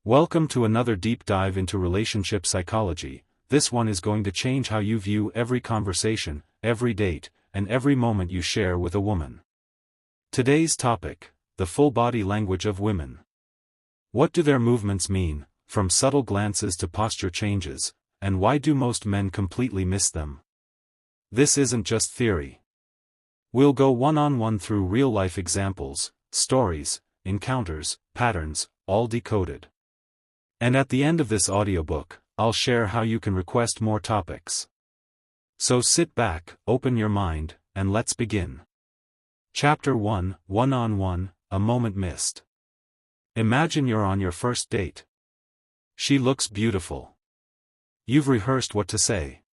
Welcome to another deep dive into relationship psychology. This one is going to change how you view every conversation, every date, and every moment you share with a woman. Today's topic: the full body language of women. What do their movements mean, from subtle glances to posture changes, and why do most men completely miss them? This isn't just theory. We'll go one-on-one through real-life examples, stories, encounters, patterns, all decoded. And at the end of this audiobook, I'll share how you can request more topics. So sit back, open your mind, and let's begin. Chapter 1: One-on-One, a moment missed. Imagine you're on your first date. She looks beautiful. You've rehearsed what to say.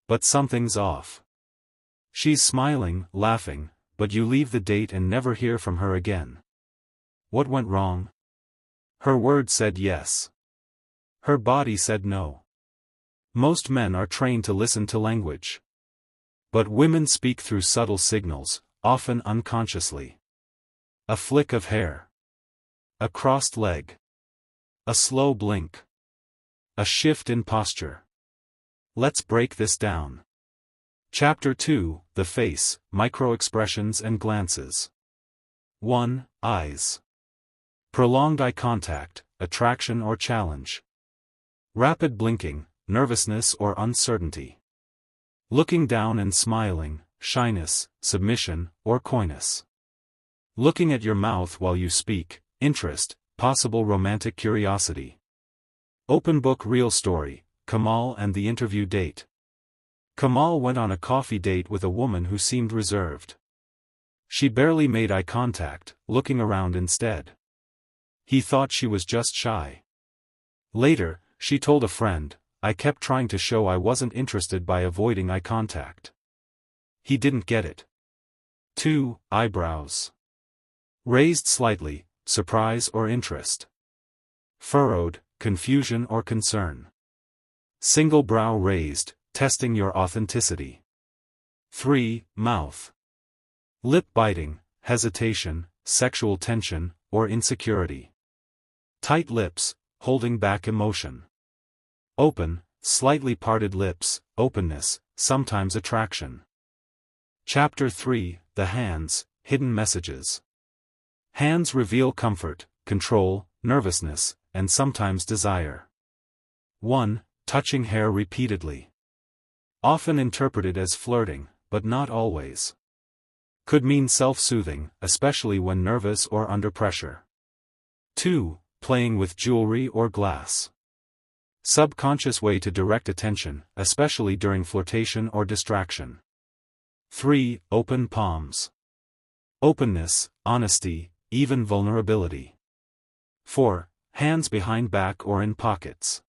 But something's off. She's smiling, laughing, but you leave the date and never hear from her again. What went wrong? Her words said yes. Her body said no. Most men are trained to listen to language. But women speak through subtle signals, often unconsciously. A flick of hair. A crossed leg. A slow blink. A shift in posture. Let's break this down. Chapter 2: The face, micro-expressions and glances. 1. Eyes. Prolonged eye contact, attraction or challenge. Rapid blinking, nervousness or uncertainty. Looking down and smiling, shyness, submission, or coyness. Looking at your mouth while you speak, interest, possible romantic curiosity. Open book real story: Kamal and the interview date. Kamal went on a coffee date with a woman who seemed reserved. She barely made eye contact, looking around instead. He thought she was just shy. Later, she told a friend, "I kept trying to show I wasn't interested by avoiding eye contact." He didn't get it. 2. Eyebrows. Raised slightly, surprise or interest. Furrowed, confusion or concern. Single brow raised, testing your authenticity. 3. Mouth. Lip biting, hesitation, sexual tension, or insecurity. Tight lips, holding back emotion. Open, slightly parted lips, openness, sometimes attraction. Chapter 3: The hands, hidden messages. Hands reveal comfort, control, nervousness, and sometimes desire. 1. Touching hair repeatedly. Often interpreted as flirting, but not always. Could mean self-soothing, especially when nervous or under pressure. 2. Playing with jewelry or glass. Subconscious way to direct attention, especially during flirtation or distraction. 3. Open palms. Openness, honesty, even vulnerability. 4. Hands behind back or in pockets.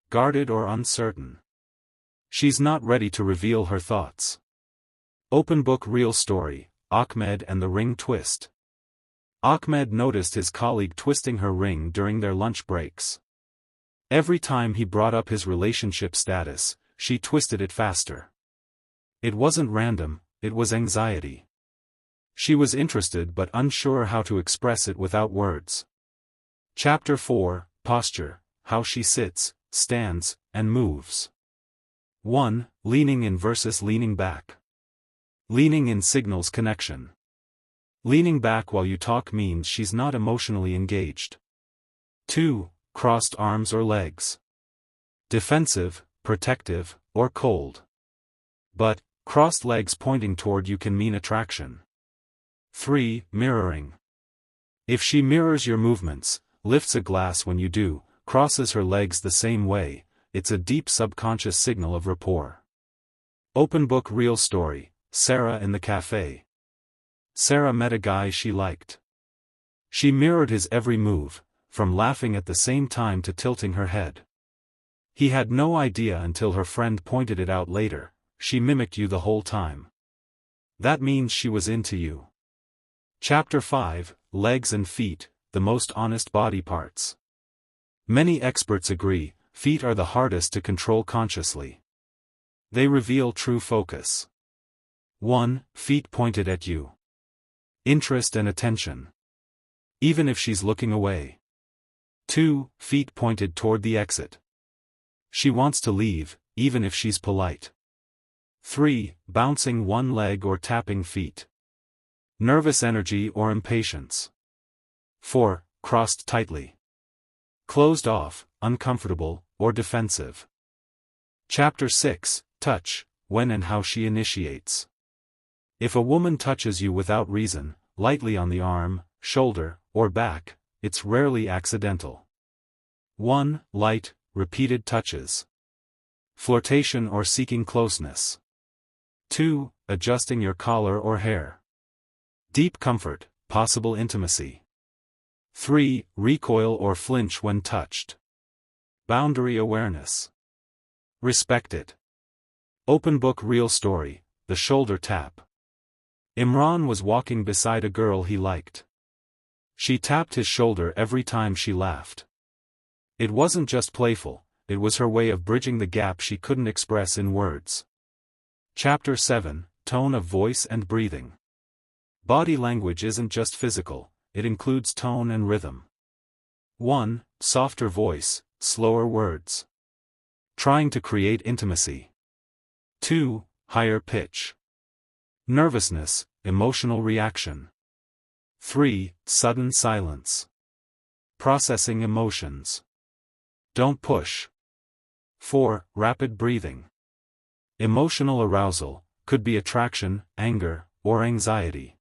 Guarded or uncertain. She's not ready to reveal her thoughts. Open book real story: Ahmed and the ring twist. Ahmed noticed his colleague twisting her ring during their lunch breaks. Every time he brought up his relationship status, she twisted it faster. It wasn't random, it was anxiety. She was interested but unsure how to express it without words. Chapter 4: Posture, how she sits, stands, and moves. 1. Leaning in versus leaning back. Leaning in signals connection. Leaning back while you talk means she's not emotionally engaged. 2. Crossed arms or legs. Defensive, protective, or cold. But, crossed legs pointing toward you can mean attraction. 3. Mirroring. If she mirrors your movements, lifts a glass when you do, crosses her legs the same way, it's a deep subconscious signal of rapport. Open book real story: Sarah in the cafe. Sarah met a guy she liked. She mirrored his every move, from laughing at the same time to tilting her head. He had no idea until her friend pointed it out later: she mimicked you the whole time. That means she was into you. Chapter 5: Legs and feet, the most honest body parts. Many experts agree, feet are the hardest to control consciously. They reveal true focus. 1. Feet pointed at you. Interest and attention. Even if she's looking away. 2. Feet pointed toward the exit. She wants to leave, even if she's polite. 3. Bouncing one leg or tapping feet. Nervous energy or impatience. 4. Crossed tightly. Closed off, uncomfortable, or defensive. Chapter 6. Touch, when and how she initiates. If a woman touches you without reason, lightly on the arm, shoulder, or back, it's rarely accidental. 1. Light, repeated touches. Flirtation or seeking closeness. 2. Adjusting your collar or hair. Deep comfort, possible intimacy. 3. Recoil or flinch when touched. Boundary awareness. Respect it. Open book real story, the shoulder tap. Imran was walking beside a girl he liked. She tapped his shoulder every time she laughed. It wasn't just playful, it was her way of bridging the gap she couldn't express in words. Chapter 7. Tone of voice and breathing. Body language isn't just physical, it includes tone and rhythm. 1. Softer voice, slower words. Trying to create intimacy. 2. Higher pitch. Nervousness, emotional reaction. 3. Sudden silence. Processing emotions. Don't push. 4. Rapid breathing. Emotional arousal, could be attraction, anger, or anxiety.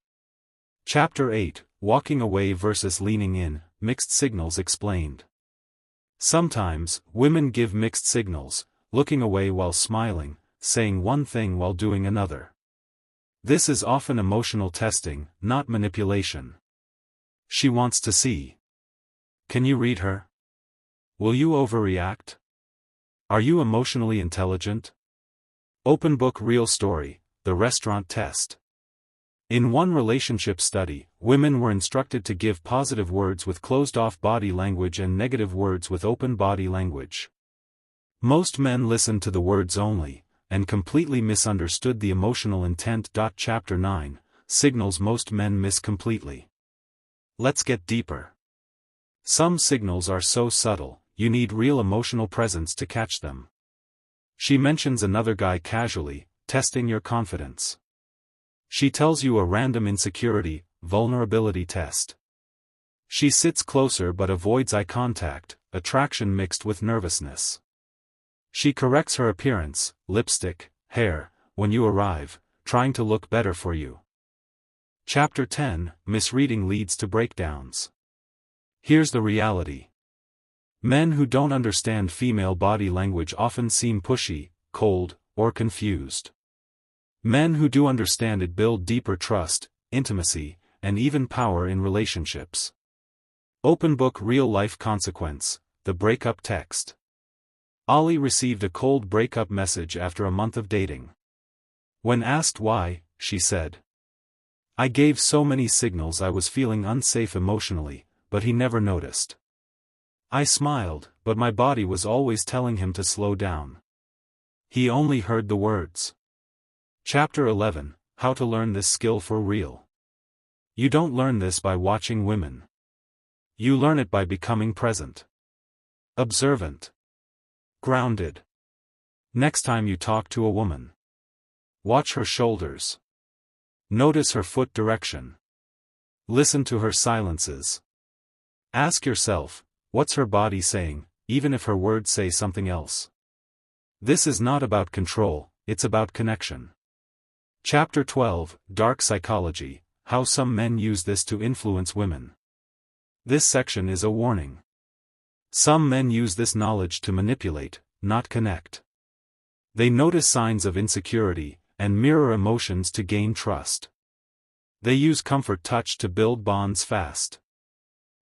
Chapter 8. Walking away versus leaning in, mixed signals explained. Sometimes, women give mixed signals, looking away while smiling, saying one thing while doing another. This is often emotional testing, not manipulation. She wants to see. Can you read her? Will you overreact? Are you emotionally intelligent? Open book real story, the restaurant test. In one relationship study, women were instructed to give positive words with closed-off body language and negative words with open body language. Most men listened to the words only, and completely misunderstood the emotional intent. Chapter 9. Signals most men miss completely. Let's get deeper. Some signals are so subtle, you need real emotional presence to catch them. She mentions another guy casually, testing your confidence. She tells you a random insecurity, vulnerability test. She sits closer but avoids eye contact, attraction mixed with nervousness. She corrects her appearance, lipstick, hair, when you arrive, trying to look better for you. Chapter 10. Misreading leads to breakdowns. Here's the reality. Men who don't understand female body language often seem pushy, cold, or confused. Men who do understand it build deeper trust, intimacy, and even power in relationships. Open book real-life consequence, the breakup text. Ali received a cold breakup message after a month of dating. When asked why, she said, "I gave so many signals I was feeling unsafe emotionally, but he never noticed. I smiled, but my body was always telling him to slow down. He only heard the words." Chapter 11. How to learn this skill for real. You don't learn this by watching women. You learn it by becoming present. Observant. Grounded. Next time you talk to a woman, watch her shoulders. Notice her foot direction. Listen to her silences. Ask yourself, what's her body saying, even if her words say something else? This is not about control, it's about connection. Chapter 12. Dark Psychology, How Some Men Use This to Influence Women. This section is a warning. Some men use this knowledge to manipulate, not connect. They notice signs of insecurity, and mirror emotions to gain trust. They use comfort touch to build bonds fast.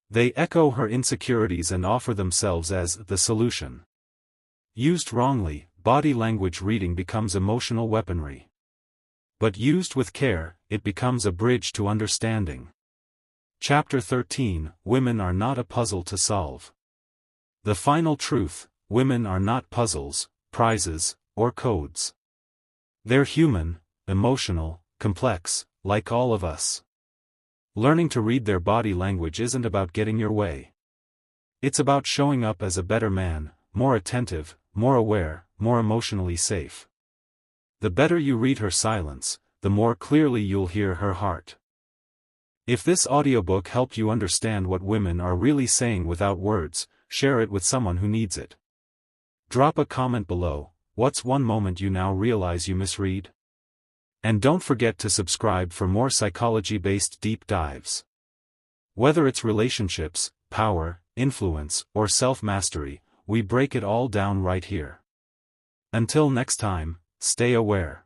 They echo her insecurities and offer themselves as the solution. Used wrongly, body language reading becomes emotional weaponry. But used with care, it becomes a bridge to understanding. Chapter 13. Women are not a puzzle to solve. The final truth: women are not puzzles, prizes, or codes. They're human, emotional, complex, like all of us. Learning to read their body language isn't about getting your way. It's about showing up as a better man, more attentive, more aware, more emotionally safe. The better you read her silence, the more clearly you'll hear her heart. If this audiobook helped you understand what women are really saying without words, share it with someone who needs it. Drop a comment below. What's one moment you now realize you misread? And don't forget to subscribe for more psychology-based deep dives. Whether it's relationships, power, influence, or self-mastery, we break it all down right here. Until next time, stay aware.